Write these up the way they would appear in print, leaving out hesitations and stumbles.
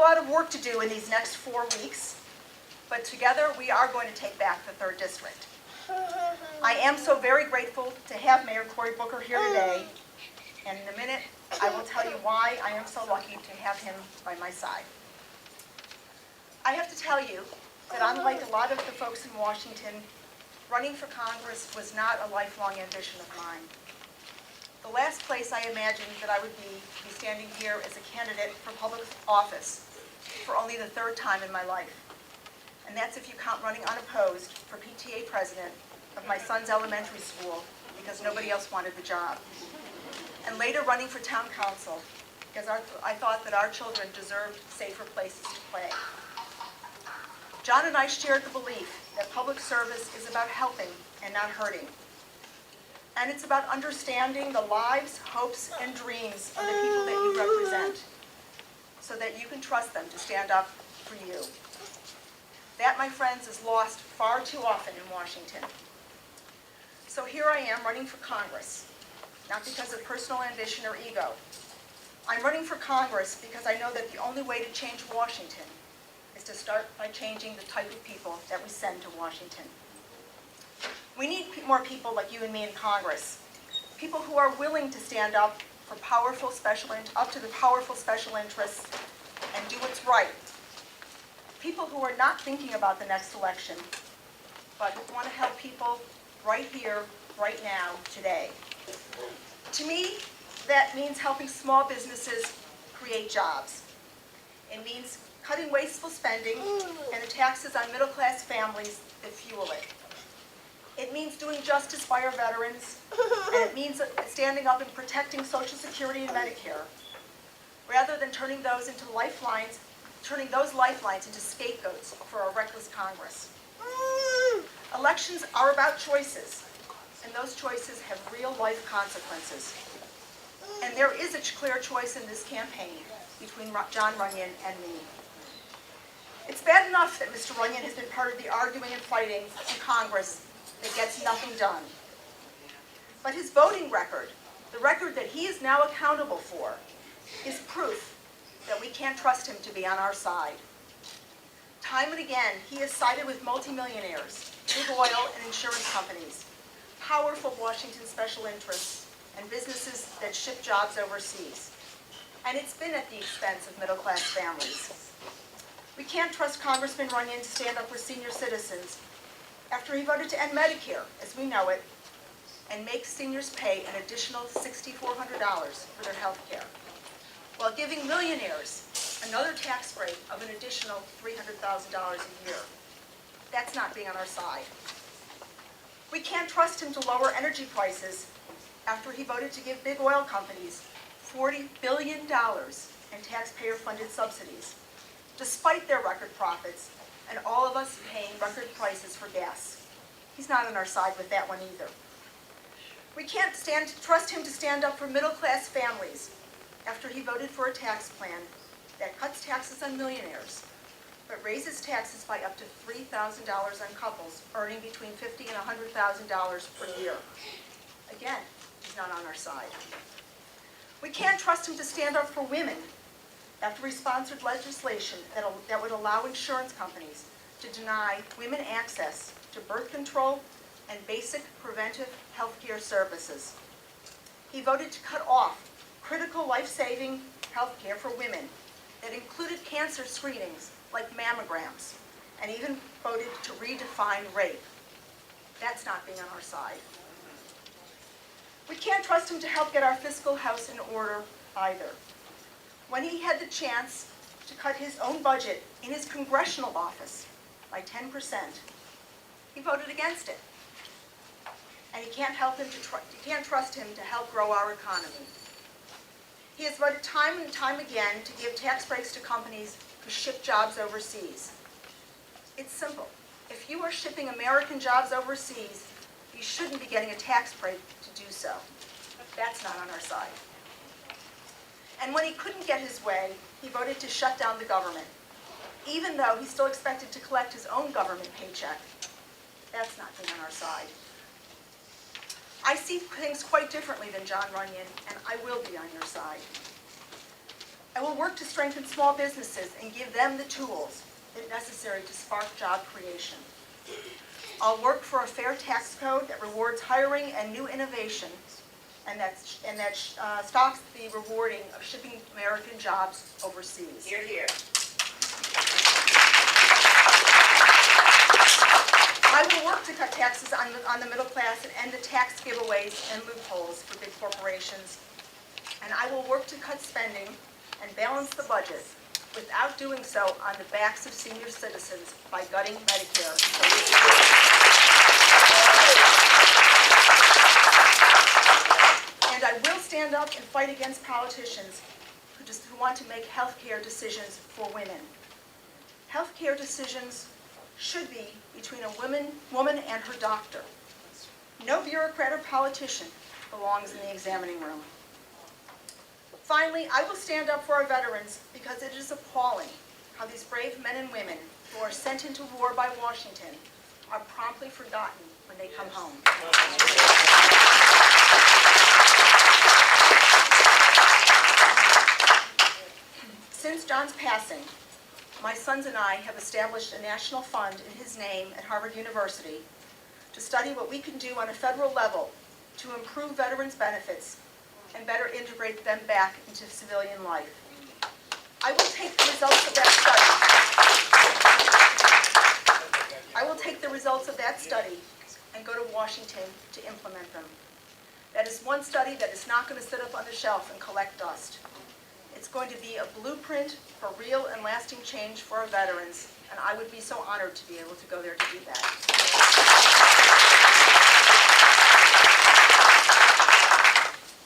lot of work to do in these next 4 weeks, but together we are going to take back the 3rd District. I am so very grateful to have Mayor Cory Booker here today, and in a minute I will tell you why I am so lucky to have him by my side. I have to tell you that unlike a lot of the folks in Washington, running for Congress was not a lifelong ambition of mine. The last place I imagined that I would be standing here as a candidate for public office for only the 3rd time in my life. And that's if you count running unopposed for PTA president of my son's elementary school because nobody else wanted the job. And later running for town council because I thought that our children deserved safer places to play. John and I shared the belief that public service is about helping and not hurting. And it's about understanding the lives, hopes, and dreams of the people that you represent so that you can trust them to stand up for you. That, my friends, is lost far too often in Washington. So here I am running for Congress, not because of personal ambition or ego. I'm running for Congress because I know that the only way to change Washington is to start by changing the type of people that we send to Washington. We need more people like you and me in Congress, people who are willing to stand up for to the powerful special interests and do what's right. People who are not thinking about the next election, but who want to help people right here, right now, today. To me, that means helping small businesses create jobs. It means cutting wasteful spending and the taxes on middle-class families that fuel it. It means doing justice by our veterans, and it means standing up and protecting Social Security and Medicare, rather than turning those lifelines into scapegoats for a reckless Congress. Elections are about choices, and those choices have real-life consequences. And there is a clear choice in this campaign between John Runyon and me. It's bad enough that Mr. Runyon has been part of the arguing and fighting in Congress that gets nothing done. But his voting record, the record that he is now accountable for, is proof that we can't trust him to be on our side. Time and again, he has sided with multimillionaires, big oil and insurance companies, powerful Washington special interests, and businesses that ship jobs overseas. And it's been at the expense of middle-class families. We can't trust Congressman Runyon to stand up for senior citizens after he voted to end Medicare, as we know it, and make seniors pay an additional $6,400 for their health care, while giving millionaires another tax break of an additional $300,000 a year. That's not being on our side. We can't trust him to lower energy prices after he voted to give big oil companies $40 billion in taxpayer-funded subsidies, despite their record profits and all of us paying record prices for gas. He's not on our side with that one either. We can't trust him to stand up for middle-class families after he voted for a tax plan that cuts taxes on millionaires, but raises taxes by up to $3,000 on couples earning between $50,000 and $100,000 per year. Again, he's not on our side. We can't trust him to stand up for women after he sponsored legislation that would allow insurance companies to deny women access to birth control and basic preventive health care services. He voted to cut off critical life-saving health care for women that included cancer screenings like mammograms, and even voted to redefine rape. That's not being on our side. We can't trust him to help get our fiscal house in order either. When he had the chance to cut his own budget in his congressional office by 10%, he voted against it. And you can't trust him to help grow our economy. He has voted time and time again to give tax breaks to companies who ship jobs overseas. It's simple. If you are shipping American jobs overseas, you shouldn't be getting a tax break to do so. That's not on our side. And when he couldn't get his way, he voted to shut down the government, even though he's still expected to collect his own government paycheck. That's not being on our side. I see things quite differently than John Runyon, and I will be on your side. I will work to strengthen small businesses and give them the tools necessary to spark job creation. I'll work for a fair tax code that rewards hiring and new innovation, and that stops the rewarding of shipping American jobs overseas. Hear, hear. I will work to cut taxes on the middle class and end the tax giveaways and loopholes for big corporations. And I will work to cut spending and balance the budget without doing so on the backs of senior citizens by gutting Medicare. And I will stand up and fight against politicians who want to make health care decisions for women. Health care decisions should be between a woman and her doctor. No bureaucrat or politician belongs in the examining room. Finally, I will stand up for our veterans because it is appalling how these brave men and women who are sent into war by Washington are promptly forgotten when they come home. Since John's passing, my sons and I have established a national fund in his name at Harvard University to study what we can do on a federal level to improve veterans' benefits and better integrate them back into civilian life. I will take the results of that study and go to Washington to implement them. That is one study that is not going to sit up on the shelf and collect dust. It's going to be a blueprint for real and lasting change for our veterans, and I would be so honored to be able to go there to do that.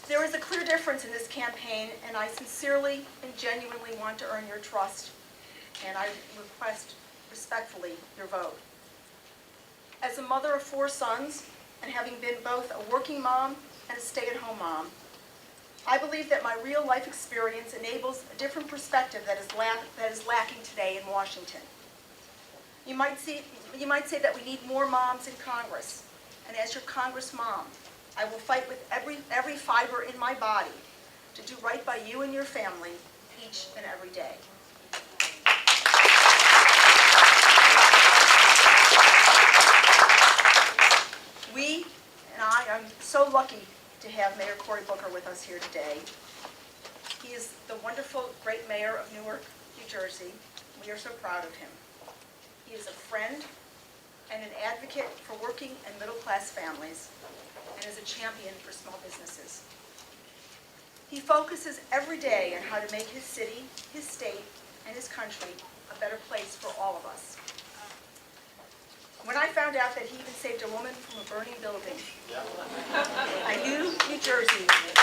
There is a clear difference in this campaign, and I sincerely and genuinely want to earn your trust, and I request respectfully your vote. As a mother of 4 sons, and having been both a working mom and a stay-at-home mom, I believe that my real life experience enables a different perspective that is lacking today in Washington. You might say that we need more moms in Congress, and as your Congress mom, I will fight with every fiber in my body to do right by you and your family each and every day. We, and I'm so lucky to have Mayor Cory Booker with us here today. He is the wonderful, great mayor of Newark, New Jersey. We are so proud of him. He is a friend and an advocate for working and middle-class families, and is a champion for small businesses. He focuses every day on how to make his city, his state, and his country a better place for all of us. When I found out that he even saved a woman from a burning building, I knew New Jersey would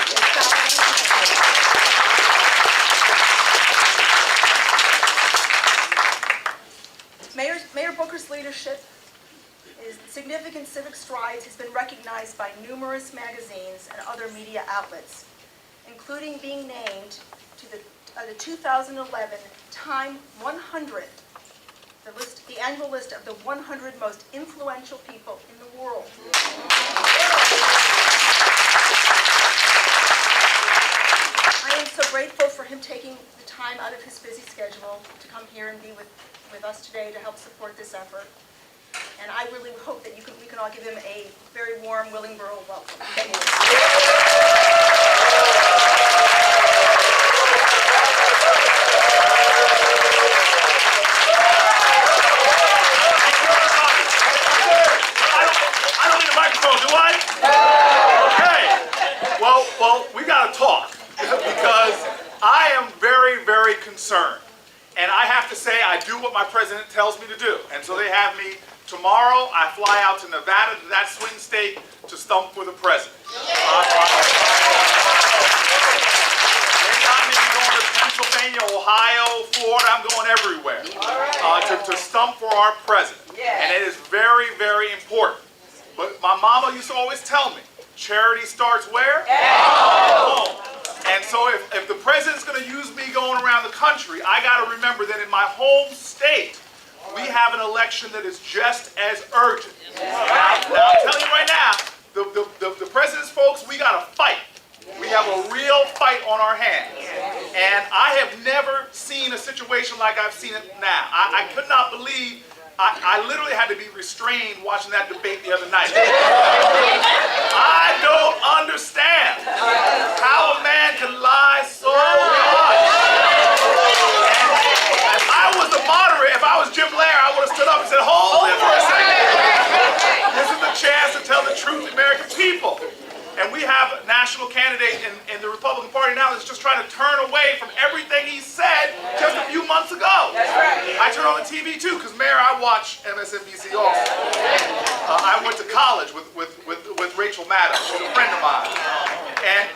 stop. Mayor Booker's leadership, his significant civic strides, has been recognized by numerous magazines and other media outlets, including being named to the 2011 Time 100, the annual list of the 100 most influential people in the world. I am so grateful for him taking the time out of his busy schedule to come here and be with us today to help support this effort. And I really hope that we can all give him a very warm Willingboro welcome. Thank you. Well, we got to talk because I am very, very concerned. And I have to say I do what my president tells me to do. And so they have me tomorrow. I fly out to Nevada, to that swing state, to stump for the president. They got me going to Pennsylvania, Ohio, Florida. I'm going everywhere to stump for our president. And it is very, very important. But my mama used to always tell me, charity starts where? At home. And so if the president's going to use me going around the country, I got to remember that in my home state, we have an election that is just as urgent. Now I'm telling you right now, the president's folks, we got to fight. We have a real fight on our hands. And And I have never seen a situation like I've seen it now. I could not believe, I literally had to be restrained watching that debate the other night. I don't understand how a man can lie so much. And if I was the moderator, if I was Jim Lair, I would have stood up and said, hold it for a second. This is the chance to tell the truth to the American people. And we have a national candidate in the Republican Party now that's just trying to turn away from everything he said just a few months ago. That's right. I turn on the TV too, because Mayor, I watch MSNBC also. I went to college with Rachel Maddow, she's a friend of mine. And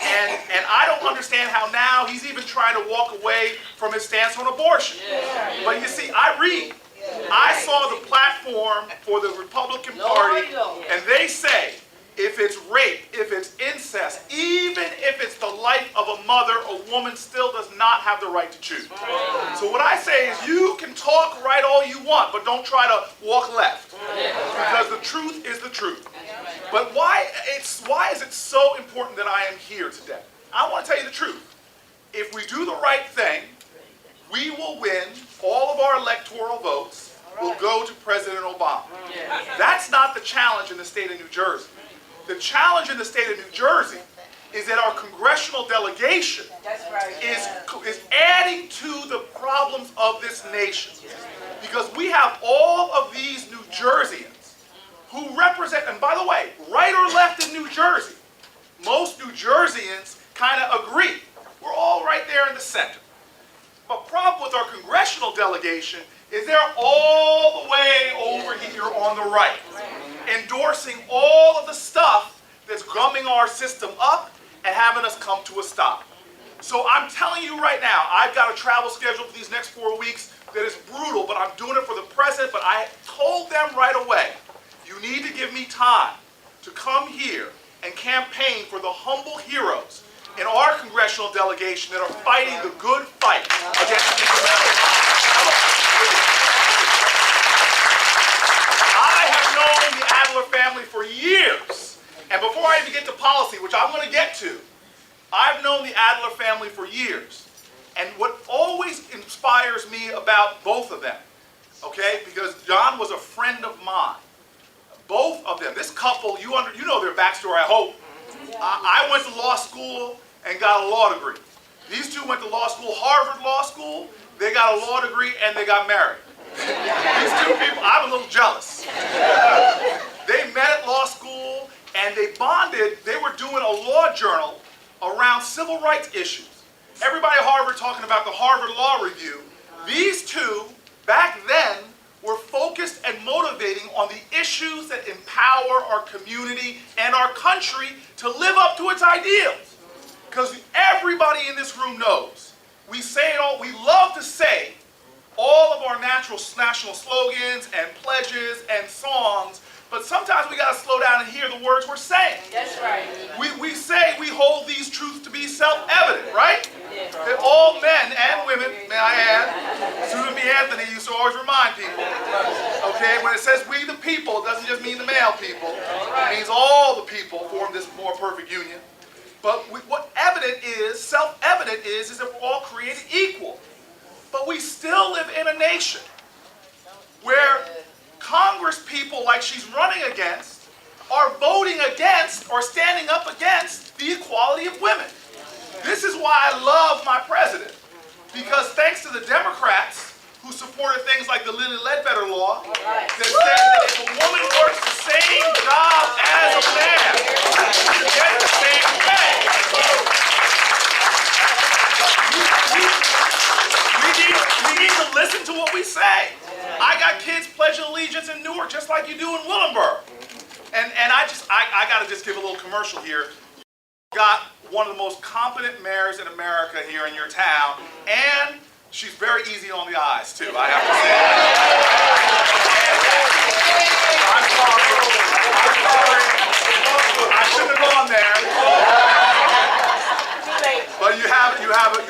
I don't understand how now he's even trying to walk away from his stance on abortion. But you see, I read. I saw the platform for the Republican Party, and they say, if it's rape, if it's incest, even if it's the life of a mother, a woman still does not have the right to choose. So what I say is you can talk right all you want, but don't try to walk left. Because the truth is the truth. But why is it so important that I am here today? I want to tell you the truth. If we do the right thing, we will win all of our electoral votes, will go to President Obama. That's not the challenge in the state of New Jersey. The challenge in the state of New Jersey is that our congressional delegation is adding to the problems of this nation. Because we have all of these New Jerseyans who represent, and by the way, right or left in New Jersey, most New Jerseyans kind of agree. We're all right there in the center. But problem with our congressional delegation is they're all the way over here on the right, endorsing all of the stuff that's gumming our system up and having us come to a stop. So I'm telling you right now, I've got a travel schedule for these next 4 weeks that is brutal, but I'm doing it for the president. But I told them right away, you need to give me time to come here and campaign for the humble heroes in our congressional delegation that are fighting the good fight against infidelity. I have known the Adler family for years, and before I even get to policy, which I'm going to get to, I've known the Adler family for years. And what always inspires me about both of them, okay, because John was a friend of mine, both of them, this couple, you know their backstory, I hope. I went to law school and got a law degree. These two went to law school, Harvard Law School. They got a law degree and they got married. These two people, I'm a little jealous. They met at law school and they bonded. They were doing a law journal around civil rights issues. Everybody at Harvard talking about the Harvard Law Review. These two, back then, were focused and motivating on the issues that empower our community and our country to live up to its ideals. Because everybody in this room knows, we say it all, we love to say all of our national slogans and pledges and songs, but sometimes we got to slow down and hear the words we're saying. That's right. We say we hold these truths to be self-evident, right? That all men and women, may I add, Susan B. Anthony used to always remind people, okay, when it says we the people, it doesn't just mean the male people, it means all the people form this more perfect union. But what evident is, self-evident is that we're all created equal. But we still live in a nation where Congress people like she's running against are voting against or standing up against the equality of women. This is why I love my president, because thanks to the Democrats who supported things like the Lilly Ledbetter law that says that if a woman works the same job as a man, she gets the same pay. We need to listen to what we say. I got kids pledging allegiance in Newark just like you do in Willenburg. And I got to just give a little commercial here. You got one of the most competent mayors in America here in your town, and she's very easy on the eyes, too, I have to say. I'm sorry. I shouldn't have gone there. But you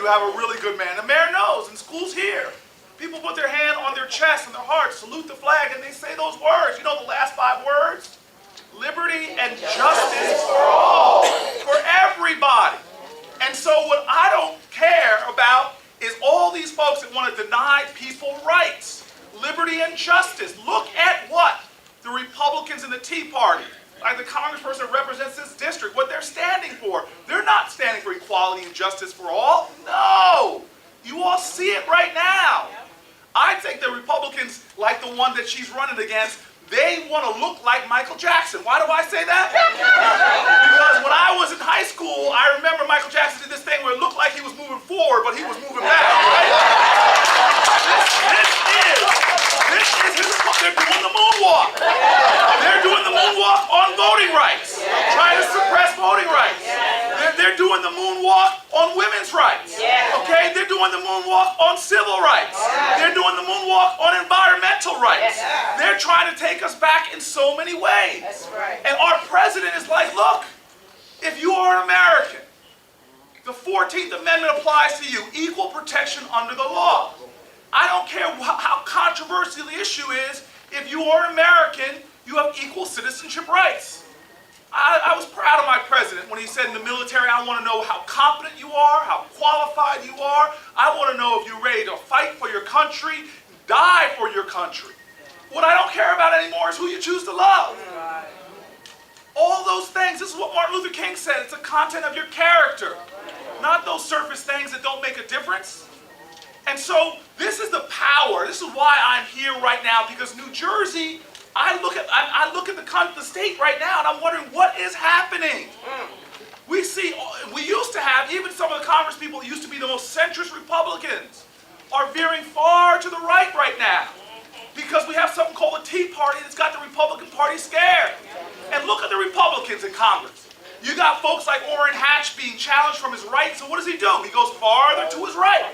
have a really good man. The mayor knows, and school's here. People put their hand on their chest and their heart, salute the flag, and they say those words. You know the last 5 words? Liberty and justice for all, for everybody. And so what I don't care about liberty and justice. Look at what the Republicans and the Tea Party, like the congressperson that represents this district, what they're standing for. They're not standing for equality and justice for all. No! You all see it right now. I think the Republicans, like the one that she's running against, they want to look like Michael Jackson. Why do I say that? Because when I was in high school, I remember Michael Jackson did this thing where it looked like he was moving forward, but he was moving back, right? They're doing the moonwalk. They're doing the moonwalk on voting rights, trying to suppress voting rights. They're doing the moonwalk on women's rights. Okay, they're doing the moonwalk on civil rights. They're doing the moonwalk on environmental rights. They're trying to take us back in so many ways. That's right. And our president is like, look, if you are an American, the 14th Amendment applies to you, equal protection under the law. I don't care how controversial the issue is, if you are an American, you have equal citizenship rights. I was proud of my president when he said in the military, I want to know how competent you are, how qualified you are. I want to know if you're ready to fight for your country, die for your country. What I don't care about anymore is who you choose to love. All those things, this is what Martin Luther King said, it's the content of your character, not those surface things that don't make a difference. And so this is the power, this is why I'm here right now, because New Jersey, I look at the state right now and I'm wondering what is happening. We used to have, even some of the Congress people that used to be the most centrist Republicans are veering far to the right now. Because we have something called the Tea Party that's got the Republican Party scared. And look at the Republicans in Congress. You got folks like Orrin Hatch being challenged from his right, so what does he do? He goes farther to his right.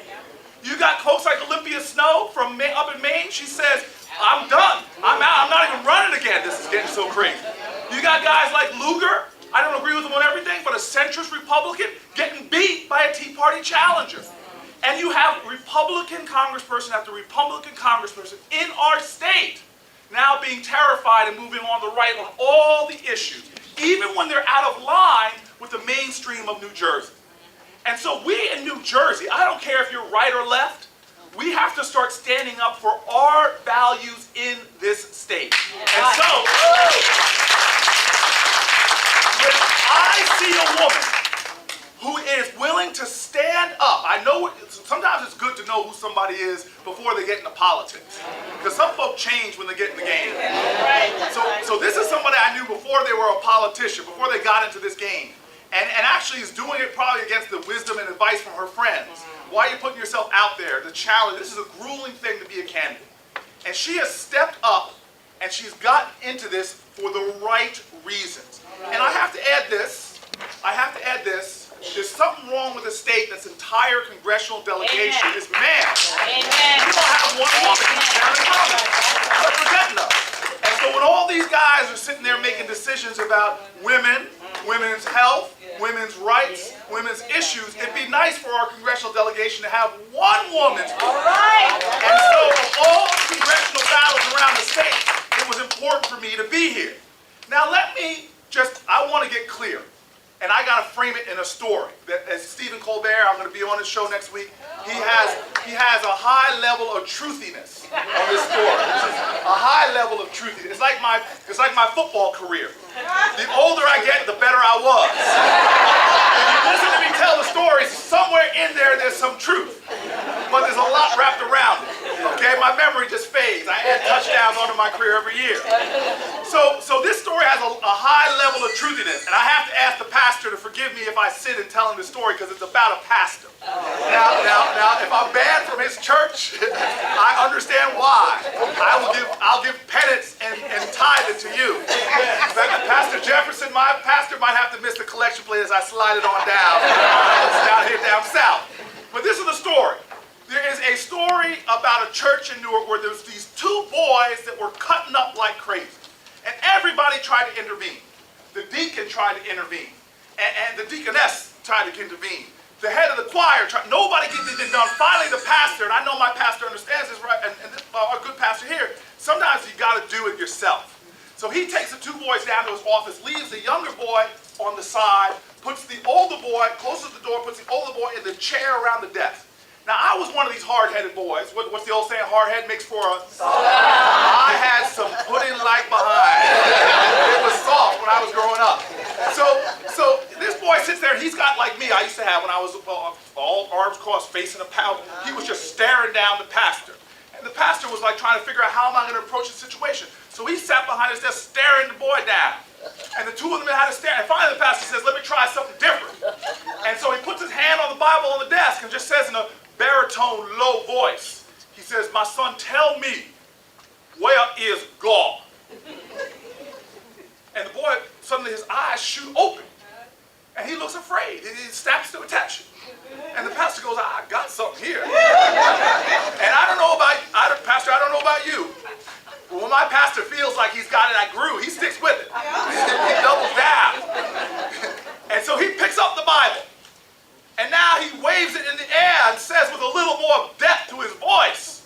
You got folks like Olympia Snowe from up in Maine. She says, I'm done. I'm out. I'm not even running again. This is getting so crazy. You got guys like Lugar. I don't agree with him on everything, but a centrist Republican getting beat by a Tea Party challenger. And you have Republican congressperson after Republican congressperson in our state now being terrified and moving on the right on all the issues, even when they're out of line with the mainstream of New Jersey. And so we in New Jersey, I don't care if you're right or left, we have to start standing up for our values in this state. And so, when I see a woman who is willing to stand up, I know sometimes it's good to know who somebody is before they get into politics. Because some folk change when they get in the game. So this is somebody I knew before they were a politician, before they got into this game. And actually is doing it probably against the wisdom and advice from her friends. Why are you putting yourself out there? The challenge, this is a grueling thing to be a candidate. And she has stepped up and she's gotten into this for the right reasons. And I have to add this, there's something wrong with a state that's entire congressional delegation is men. Amen. You don't have one woman who's representing us. And so when all these guys are sitting there making decisions about women, women's health, women's rights, women's issues, it'd be nice for our congressional delegation to have one woman's voice. All right. And so of all the congressional battles around the state, it was important for me to be here. Now I want to get clear. And I got to frame it in a story. That as Stephen Colbert, I'm going to be on his show next week. He has a high level of truthiness on this story. A high level of truthiness. It's like my football career. The older I get, the better I was. If you listen to me tell the stories, somewhere in there there's some truth. But there's a lot wrapped around it. Okay, my memory just fades. I add touchdowns onto my career every year. So this story has a high level of truthiness, and I have to ask the pastor to forgive me if I sit and tell him the story because it's about a pastor. Now, if I'm banned from his church, I understand why. I'll give penance and tithe it to you. In fact, Pastor Jefferson, my pastor, might have to miss the collection plate as I slide it on down. It's down here down south. But this is the story. There is a story about a church in Newark where there's these two boys that were cutting up like crazy. And everybody tried to intervene. The deacon tried to intervene. And the deaconess tried to intervene. The head of the choir tried. Nobody gets it done. Finally, the pastor, and I know my pastor understands this, right? And our good pastor here, sometimes you got to do it yourself. So he takes the two boys down to his office, leaves the younger boy on the side, puts the older boy, closes the door, puts the older boy in the chair around the desk. Now, I was one of these hard-headed boys. What's the old saying? Hard head makes for a soft. I had some pudding-like behind. It was soft when I was growing up. So this boy sits there. He's got, like me, I used to have when I was all arms crossed, facing a pout. He was just staring down the pastor. And the pastor was like trying to figure out how am I going to approach the situation. So he sat behind his desk staring the boy down. And the two of them had to stare. And finally the pastor says, let me try something different. And so he puts his hand on the Bible on the desk and just says in a baritone, low voice, he says, my son, tell me, where is God? And the boy, suddenly his eyes shoot open. And he looks afraid. He snaps to attention. And the pastor goes, I got something here. And I don't know about, Pastor, I don't know about you. But when my pastor feels like he's got it at groove, he sticks with it. He doubles down. And so he picks up the Bible. And now he waves it in the air and says with a little more depth to his voice,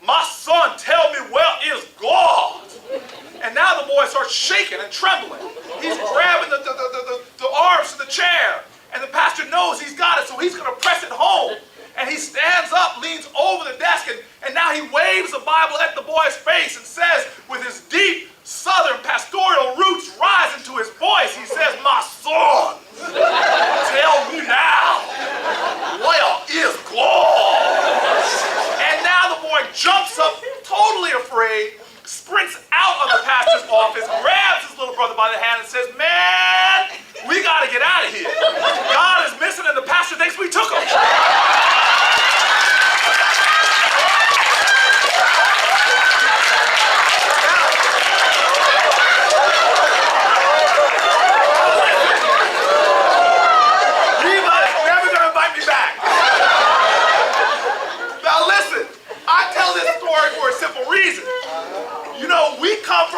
my son, tell me where is God? And now the boy starts shaking and trembling. He's grabbing the arms of the chair. And the pastor knows he's got it, so he's going to press it home. And he stands up, leans over the desk, and now he waves the Bible at the boy's face and says, with his deep southern pastoral roots rising to his voice, he says, my son, tell me now, where is God? And now the boy jumps up, totally afraid, sprints out of the pastor's office, grabs his little brother by the hand and says, man, we got to get out of here. God is missing and the pastor thinks we took him.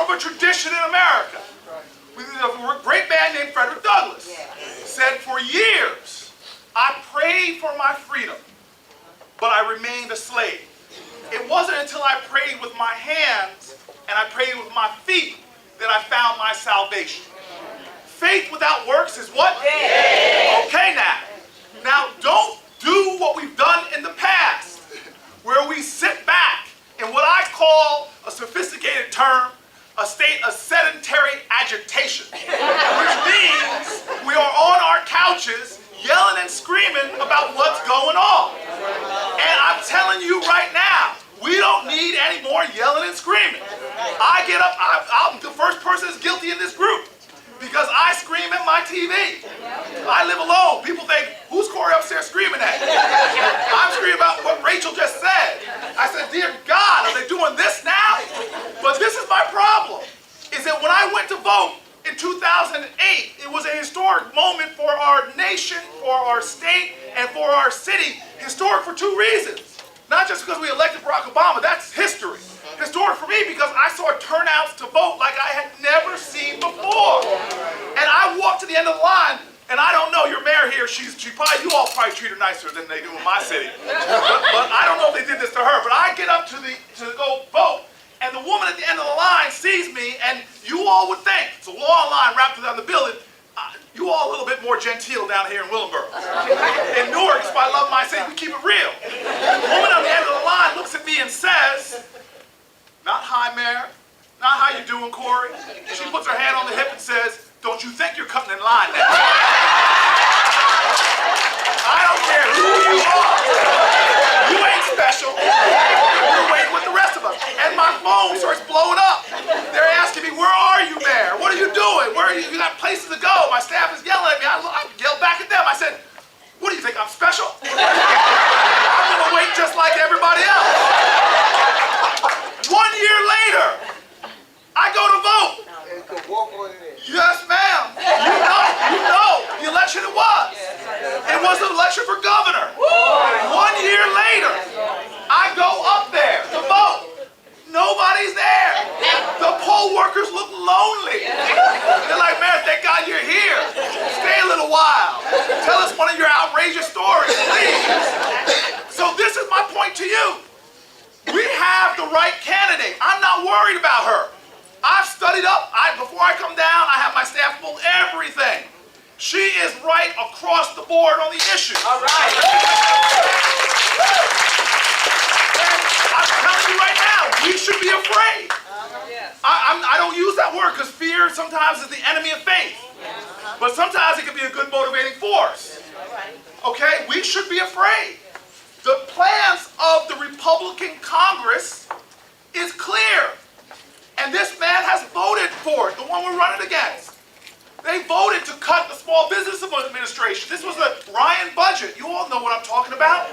A tradition in America. A great man named Frederick Douglass said, for years, I prayed for my freedom, but I remained a slave. It wasn't until I prayed with my hands and I prayed with my feet that I found my salvation. Faith without works is what? Okay now. Now don't do what we've done in the past, where we sit back in what I call a sophisticated term, a state of sedentary agitation, which means we are on our couches yelling and screaming about what's going on. And I'm telling you right now, we don't need any more yelling and screaming. I get up, I'm the first person that's guilty in this group because I scream at my TV. I live alone. People think, who's Corey upstairs screaming at? I'm screaming about what Rachel just said. I said, dear God, are they doing this now? But this is my problem, is that when I went to vote in 2008, it was a historic moment for our nation, for our state, and for our city. Historic for two reasons. Not just because we elected Barack Obama, that's history. Historic for me because I saw turnouts to vote like I had never seen before. And I walked to the end of the line, and I don't know, your mayor here, she probably, you all probably treat her nicer than they do in my city. But I don't know if they did this to her, but I get up to go vote, and the woman at the end of the line sees me, and you all would think, it's a long line wrapped around the building, you all a little bit more genteel down here in Willenboro. In Newark, that's why I love my city, we keep it real. The woman on the end of the line looks at me and says, not hi, Mayor, not how you doing, Corey. She puts her hand on the hip and says, don't you think you're cutting in line now? I don't care who you are. You ain't special. You're waiting with the rest of us. And my phone starts blowing up. They're asking me, where are you, Mayor? What are you doing? Where are you? You got places to go. My staff is yelling at me. I yelled back at them. I said, what do you think, I'm special? I'm going to wait just like everybody else. 1 year later, I go to vote. Yes, ma'am. You know the election it was. It was an election for governor. 1 year later, I go up there to vote. Nobody's there. The poll workers look lonely. They're like, man, thank God you're here. Stay a little while. Tell us one of your outrageous stories, please. So this is my point to you. We have the right candidate. I'm not worried about her. I've studied up. Before I come down, I have my staff pull everything. She is right across the board on the issue. All right. word sometimes is the enemy of faith. But sometimes it can be a good motivating force. Okay? We should be afraid. The plans of the Republican Congress is clear. And this man has voted for it, the one we're running against. They voted to cut the Small Business Administration. This was the Ryan budget. You all know what I'm talking about.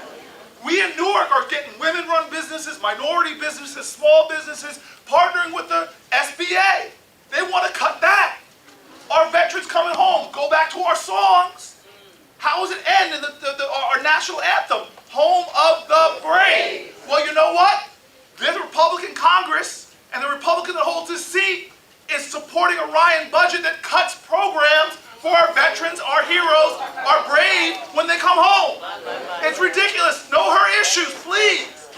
We in Newark are getting women-run businesses, minority businesses, small businesses, partnering with the SBA. They want to cut that. Our veterans coming home, go back to our songs. How does it end in our national anthem? Home of the brave. Well, you know what? The Republican Congress and the Republican that holds this seat is supporting a Ryan budget that cuts programs for our veterans, our heroes, our brave when they come home. It's ridiculous. Know her issues, please.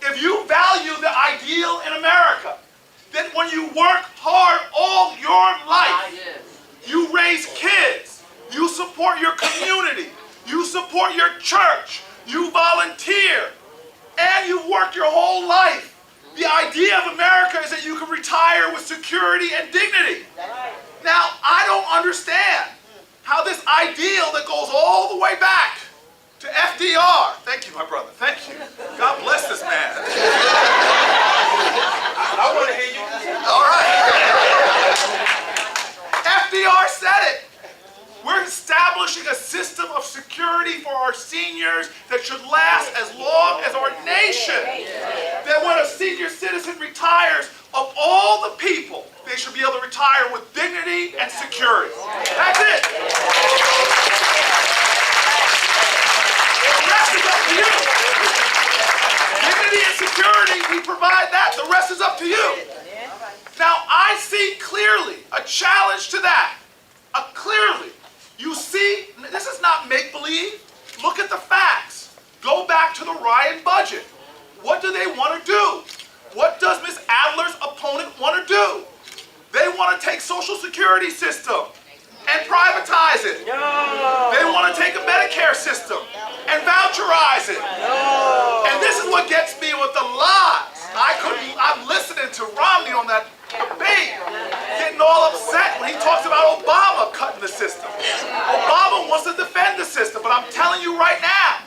If you value the ideal in America, then when you work hard all your life, you raise kids, you support your community, you support your church, you volunteer, and you work your whole life. The idea of America is that you can retire with security and dignity. Now, I don't understand how this ideal that goes all the way back to FDR, thank you, my brother, thank you. God bless this man. I want to hear you. All right. FDR said it. We're establishing a system of security for our seniors that should last as long as our nation. That when a senior citizen retires, of all the people, they should be able to retire with dignity and security. That's it. The rest is up to you. Dignity and security, we provide that. The rest is up to you. Now, I see clearly a challenge to that. Clearly. You see, this is not make-believe. Look at the facts. Go back to the Ryan budget. What do they want to do? What does Ms. Adler's opponent want to do? They want to take Social Security system and privatize it. No. They want to take a Medicare system and voucherize it. No. And this is what gets me with the lies. I'm listening to Romney on that debate, getting all upset when he talks about Obama cutting the system. Obama wants to defend the system, but I'm telling you right now,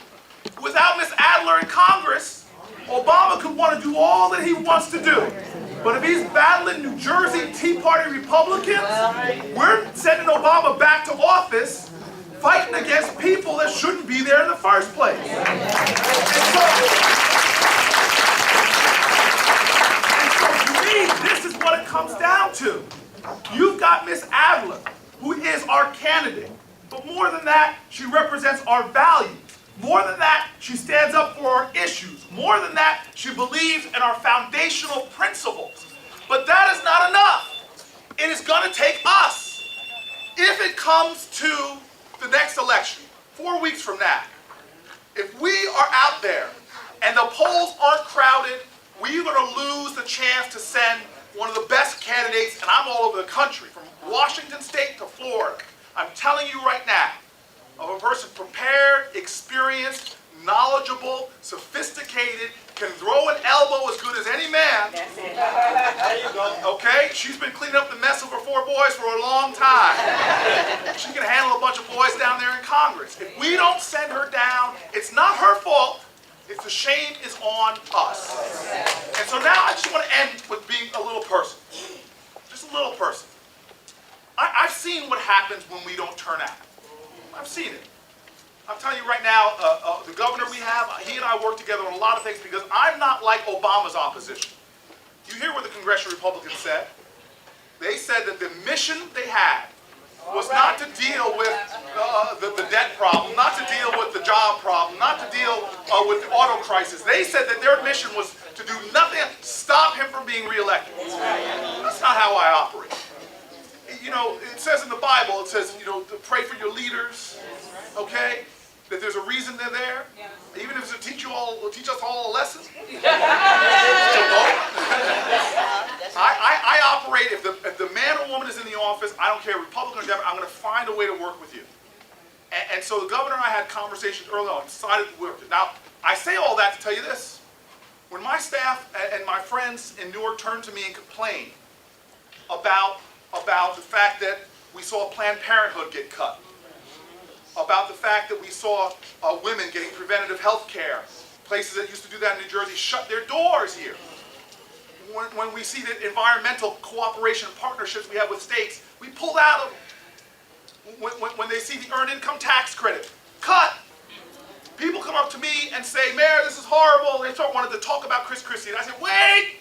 without Ms. Adler in Congress, Obama could want to do all that he wants to do. But if he's battling New Jersey Tea Party Republicans, we're sending Obama back to office fighting against people that shouldn't be there in the first place. And so to me, this is what it comes down to. You've got Ms. Adler, who is our candidate. But more than that, she represents our values. More than that, she stands up for our issues. More than that, she believes in our foundational principles. But that is not enough. It is going to take us. If it comes to the next election, 4 weeks from now, if we are out there and the polls aren't crowded, we're going to lose the chance to send one of the best candidates, and I'm all over the country, from Washington State to Florida. I'm telling you right now, of a person prepared, experienced, knowledgeable, sophisticated, can throw an elbow as good as any man. There you go. Okay? She's been cleaning up the mess of her 4 boys for a long time. She can handle a bunch of boys down there in Congress. If we don't send her down, it's not her fault. It's the shame is on us. And so now I just want to end with being a little person. Just a little person. I've seen what happens when we don't turn out. I've seen it. I'm telling you right now, the governor we have, he and I work together on a lot of things because I'm not like Obama's opposition. You hear what the congressional Republicans said? They said that the mission they had was not to deal with the debt problem, not to deal with the job problem, not to deal with the auto crisis. They said that their mission was to do nothing, stop him from being reelected. That's not how I operate. You know, it says in the Bible, it says, you know, to pray for your leaders, okay? That there's a reason they're there. Even if it's to teach us all a lesson. I operate, if the man or woman is in the office, I don't care, Republican or Democrat, I'm going to find a way to work with you. And so the governor and I had conversations early on, decided to work. Now, I say all that to tell you this. When my staff and my friends in Newark turn to me and complain about about the fact that we saw Planned Parenthood get cut, about the fact that we saw women getting preventative health care. Places that used to do that in New Jersey shut their doors here. When we see the environmental cooperation and partnerships we have with states, we pulled out of them. When they see the earned income tax credit, cut. People come up to me and say, Mayor, this is horrible. They wanted to talk about Chris Christie. And I said, wait!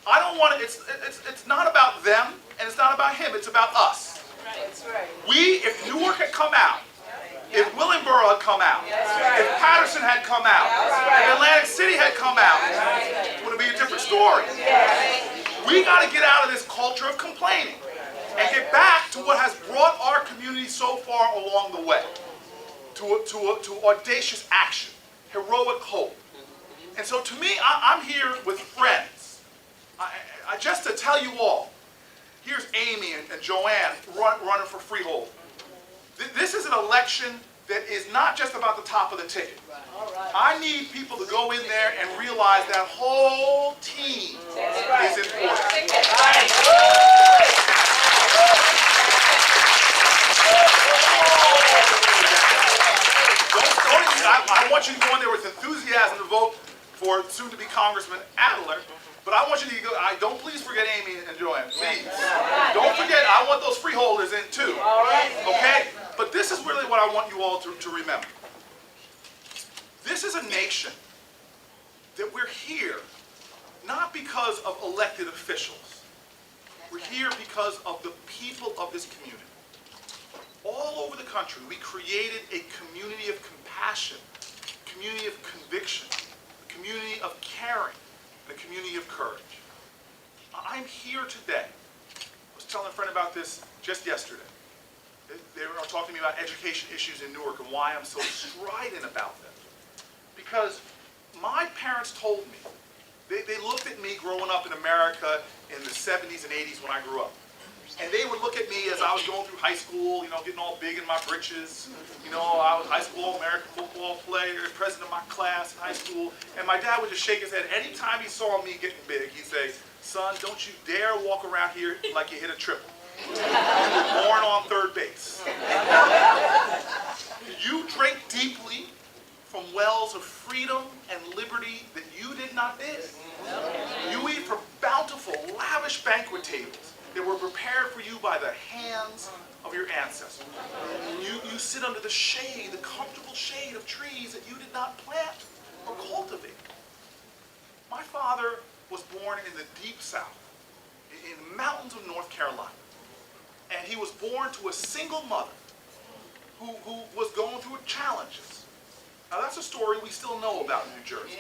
I don't want to, it's not about them, and it's not about him, it's about us. That's right. If Newark had come out, if Willingboro had come out, if Patterson had come out, if Atlantic City had come out, it would be a different story. We got to get out of this culture of complaining and get back to what has brought our community so far along the way, to audacious action, heroic hope. And so to me, I'm here with friends. Just to tell you all, here's Amy and Joanne running for freehold. This is an election that is not just about the top of the ticket. I need people to go in there and realize that whole team is important. I want you to go in there with enthusiasm to vote for soon-to-be Congressman Adler. But I want you to go, don't please forget Amy and Joanne, please. Don't forget, I want those freeholders in too. Okay? But this is really what I want you all to remember. This is a nation that we're here not because of elected officials. We're here because of the people of this community. All over the country, we created a community of compassion, a community of conviction, a community of caring, and a community of courage. I'm here today. I was telling a friend about this just yesterday. They were talking to me about education issues in Newark and why I'm so strident about them. Because my parents told me, they looked at me growing up in America in the 70s and 80s when I grew up. And they would look at me as I was going through high school, getting all big in my britches. I was high school American football player, president of my class in high school. And my dad would just shake his head. Anytime he saw me getting big, he'd say, son, don't you dare walk around here like you hit a triple. You were born on third base. You drink deeply from wells of freedom and liberty that you did not dig. You eat from bountiful, lavish banquet tables that were prepared for you by the hands of your ancestors. You sit under the shade, the comfortable shade of trees that you did not plant or cultivate. My father was born in the deep south, in the mountains of North Carolina. And he was born to a single mother who was going through challenges. Now that's a story we still know about in New Jersey.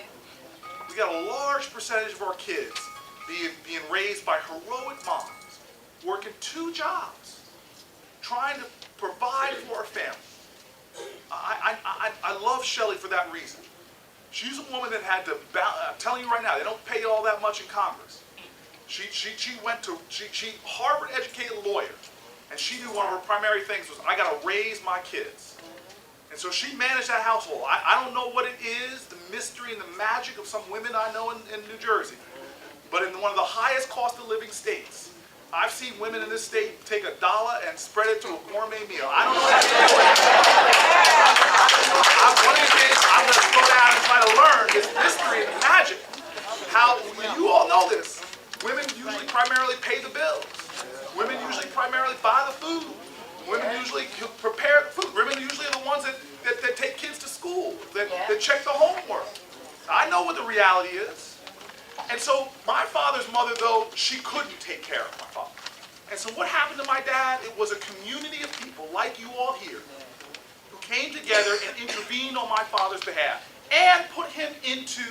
We got a large percentage of our kids being raised by heroic moms, working 2 jobs, trying to provide for our family. I love Shelley for that reason. She's a woman that had to, I'm telling you right now, they don't pay all that much in Congress. She Harvard educated lawyer, and she knew one of her primary things was, I gotta raise my kids. And so she managed that household. I don't know what it is, the mystery and the magic of some women I know in New Jersey, but in one of the highest cost of living states, I've seen women in this state take $1 and spread it to a gourmet meal. I don't know how to do it. One of these days, I'm going to slow down and try to learn this mystery and magic. How, you all know this. Women usually primarily pay the bills. Women usually primarily buy the food. Women usually prepare the food. Women usually are the ones that take kids to school, that check the homework. I know what the reality is. And so my father's mother, though, she couldn't take care of my father. And so what happened to my dad? It was a community of people like you all here who came together and intervened on my father's behalf and put him into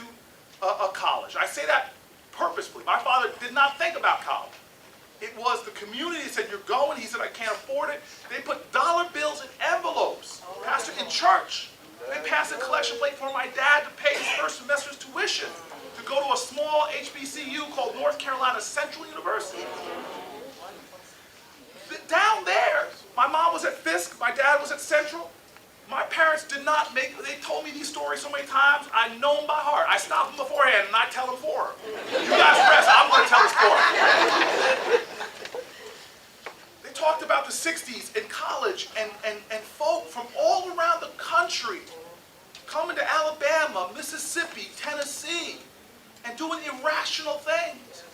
a college. I say that purposefully. My father did not think about college. It was the community that said, you're going. He said, I can't afford it. They put dollar bills in envelopes. Pastor, in church, they passed a collection plate for my dad to pay his first semester's tuition to go to a small HBCU called North Carolina Central University. Down there, my mom was at Fisk, my dad was at Central. My parents did not make, they told me these stories so many times, I know them by heart. I stop them beforehand and I tell them for them. You guys rest, I'm going to tell the story. talked about the 60s in college and folk from all around the country coming to Alabama, Mississippi, Tennessee, and doing irrational things.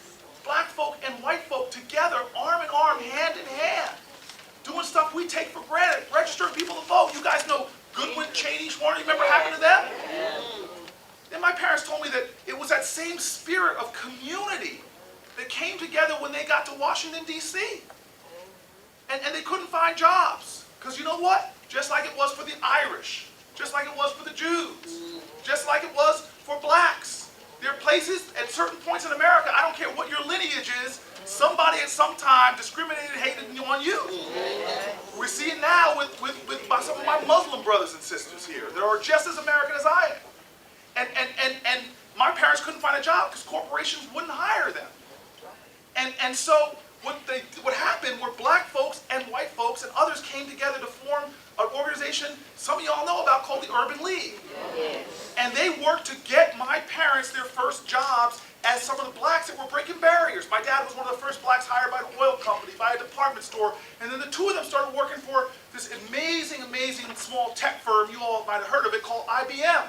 Black folk and white folk together, arm in arm, hand in hand, doing stuff we take for granted, registering people to vote. You guys know Goodwin, Cheney, Schwarner, you remember what happened to them? Then my parents told me that it was that same spirit of community that came together when they got to Washington, D.C. And they couldn't find jobs. Because you know what? Just like it was for the Irish, just like it was for the Jews, just like it was for blacks. There are places at certain points in America, I don't care what your lineage is, somebody at some time discriminated and hated on you. We see it now with some of my Muslim brothers and sisters here that are just as American as I am. And my parents couldn't find a job because corporations wouldn't hire them. And so what happened were black folks and white folks and others came together to form an organization some of y'all know about called the Urban League. And they worked to get my parents their first jobs as some of the blacks that were breaking barriers. My dad was one of the first blacks hired by an oil company, by a department store, and then the two of them started working for this amazing, amazing small tech firm, you all might have heard of it, called IBM.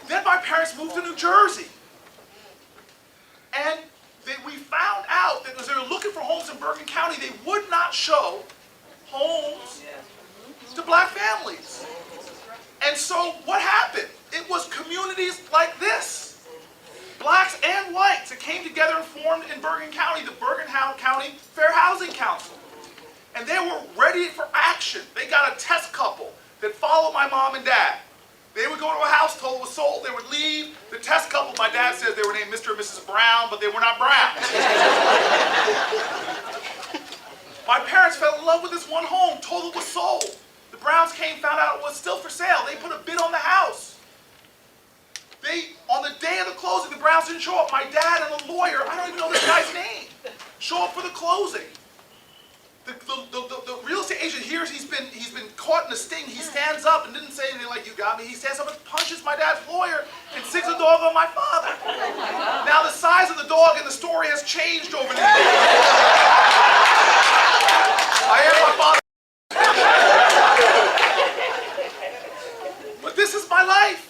Then my parents moved to New Jersey. And we found out that as they were looking for homes in Bergen County, they would not show homes to black families. And so what happened? It was communities like this, blacks and whites, that came together and formed in Bergen County, the Bergen County Fair Housing Council. And they were ready for action. They got a test couple that followed my mom and dad. They would go to a house, told it was sold, they would leave. The test couple, my dad says they were named Mr. and Mrs. Brown, but they were not Brown. My parents fell in love with this one home, told it was sold. The Browns came, found out it was still for sale. They put a bid on the house. On the day of the closing, the Browns didn't show up. My dad and a lawyer, I don't even know this guy's name, show up for the closing. The real estate agent hears he's been caught in a sting. He stands up and didn't say anything like, "You got me." He stands up and punches my dad's lawyer and sticks a dog on my father. Now the size of the dog in the story has changed over the years. I am my father. But this is my life.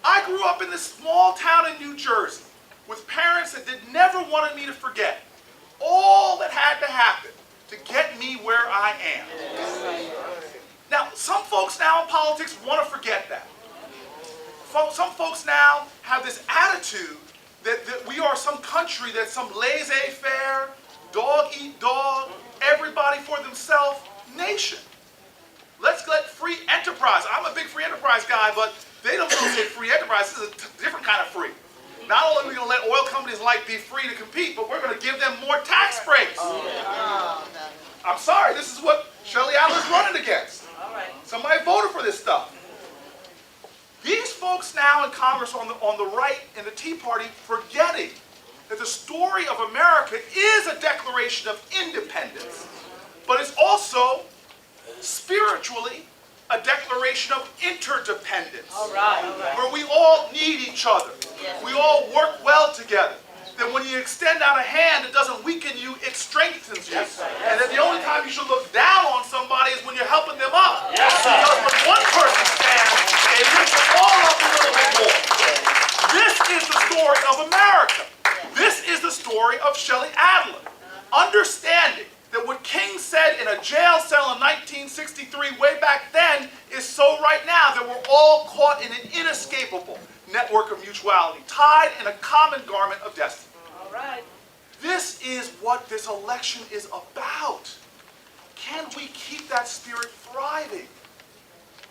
I grew up in this small town in New Jersey with parents that never wanted me to forget all that had to happen to get me where I am. Now, some folks now in politics want to forget that. Some folks now have this attitude that we are some country that's some laissez-faire, dog-eat-dog, everybody for themselves nation. Let's let free enterprise. I'm a big free enterprise guy, but they don't really say free enterprise. This is a different kind of free. Not only are we going to let oil companies like be free to compete, but we're going to give them more tax breaks. I'm sorry, this is what Shelley Adler's running against. Somebody voted for this stuff. These folks now in Congress on the right in the Tea Party forgetting that the story of America is a declaration of independence, but it's also spiritually a declaration of interdependence, where we all need each other. We all work well together. That when you extend out a hand, it doesn't weaken you, it strengthens you. And that the only time you should look down on somebody is when you're helping them up. Because when one person stands, it lifts them all up a little bit more. This is the story of America. This is the story of Shelley Adler. Understanding that what King said in a jail cell in 1963, way back then, is so right now, that we're all caught in an inescapable network of mutuality, tied in a common garment of destiny. This is what this election is about. Can we keep that spirit thriving?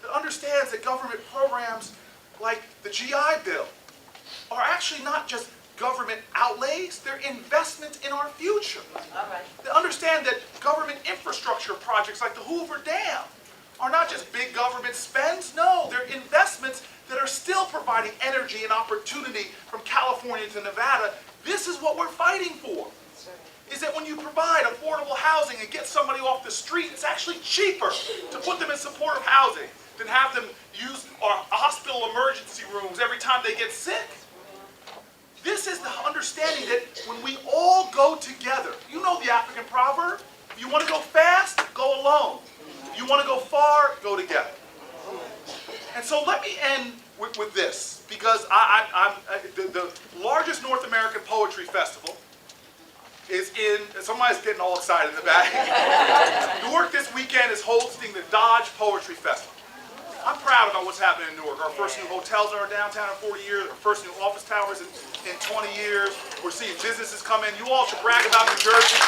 That understands that government programs like the GI Bill are actually not just government outlays, they're investments in our future. They understand that government infrastructure projects like the Hoover Dam are not just big government spends, no, they're investments that are still providing energy and opportunity from California to Nevada. This is what we're fighting for. Is that when you provide affordable housing and get somebody off the street, it's actually cheaper to put them in supportive housing than have them use our hospital emergency rooms every time they get sick. this is the understanding that when we all go together, you know the African proverb, if you want to go fast, go alone. If you want to go far, go together. And so let me end with this, because the largest North American poetry festival is in, somebody's getting all excited in the back. Newark this weekend is hosting the Dodge Poetry Festival. I'm proud about what's happening in Newark. Our first new hotels in our downtown in 40 years, our first new office towers in 20 years. We're seeing businesses come in. You all should brag about New Jersey.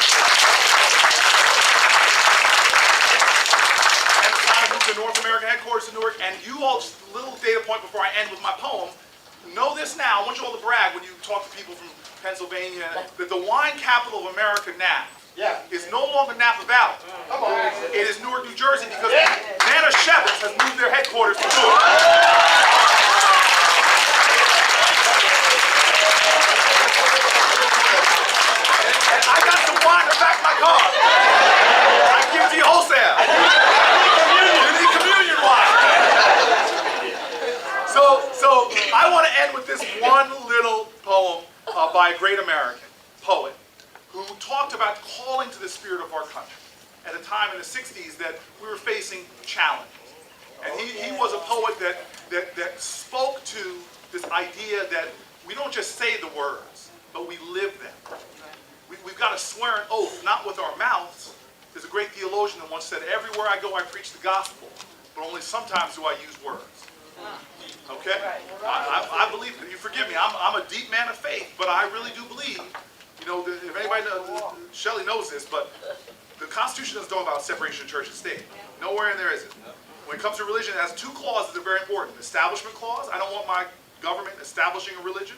The North American headquarters in Newark, and you all, just a little data point before I end with my poem, know this now, I want you all to brag when you talk to people from Pennsylvania, that the wine capital of America now is no longer Napa Valley. Come on. It is Newark, New Jersey, because Nana Shevitz has moved their headquarters to Newark. And I got some wine in the back of my car. I can give it to you wholesale. So I want to end with this one little poem by a great American poet who talked about calling to the spirit of our country at a time in the 60s that we were facing challenges. And he was a poet that spoke to this idea that we don't just say the words, but we live them. We've got to swear an oath, not with our mouths. There's a great theologian that once said, everywhere I go I preach the gospel, but only sometimes do I use words. Okay? I believe, you forgive me, I'm a deep man of faith, but I really do believe, you know, if anybody knows, Shelley knows this, but the Constitution doesn't talk about separation of church and state. Nowhere in there is it. When it comes to religion, it has two clauses that are very important. The Establishment Clause, I don't want my government establishing a religion,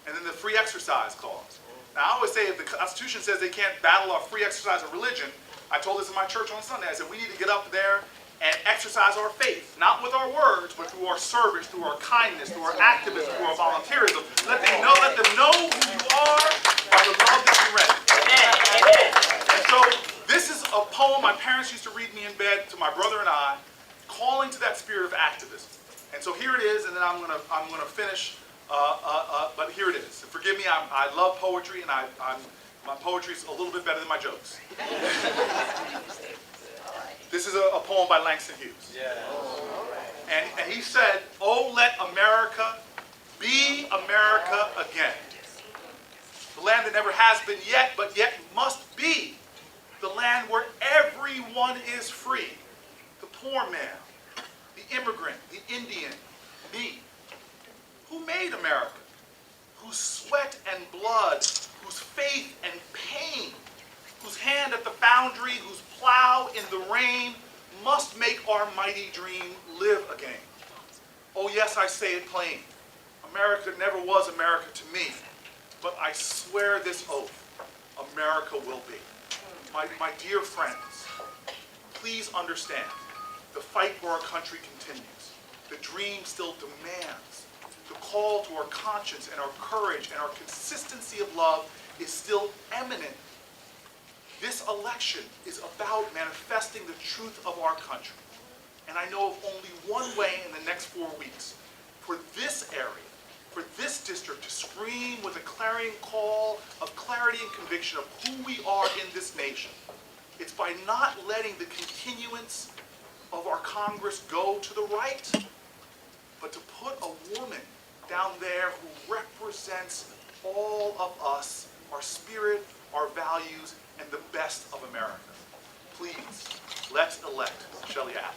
and then the Free Exercise Clause. Now, I always say if the Constitution says they can't battle our free exercise of religion, I told this in my church on Sunday, I said we need to get up there and exercise our faith, not with our words, but through our service, through our kindness, through our activism, through our volunteerism. Let them know who you are by the love that you render. And so this is a poem my parents used to read me in bed to my brother and I, calling to that spirit of activism. And so here it is, and then I'm gonna finish. But here it is. Forgive me, I love poetry, and my poetry is a little bit better than my jokes. This is a poem by Langston Hughes. And he said, "Oh, let America be America again. The land that never has been yet, but yet must be. The land where everyone is free. The poor man, the immigrant, the Indian, me. Who made America? Whose sweat and blood, whose faith and pain, whose hand at the foundry, whose plow in the rain, must make our mighty dream live again. Oh yes, I say it plain. America never was America to me, but I swear this oath, America will be." My dear friends, please understand, the fight for our country continues. The dream still demands. The call to our conscience and our courage and our consistency of love is still eminent. This election is about manifesting the truth of our country. And I know of only one way in the next 4 weeks for this area, for this district to scream with a clarion call of clarity and conviction of who we are in this nation. It's by not letting the continuance of our Congress go to the right, but to put a woman down there who represents all of us, our spirit, our values, and the best of America. Please, let's elect Shelley Adler.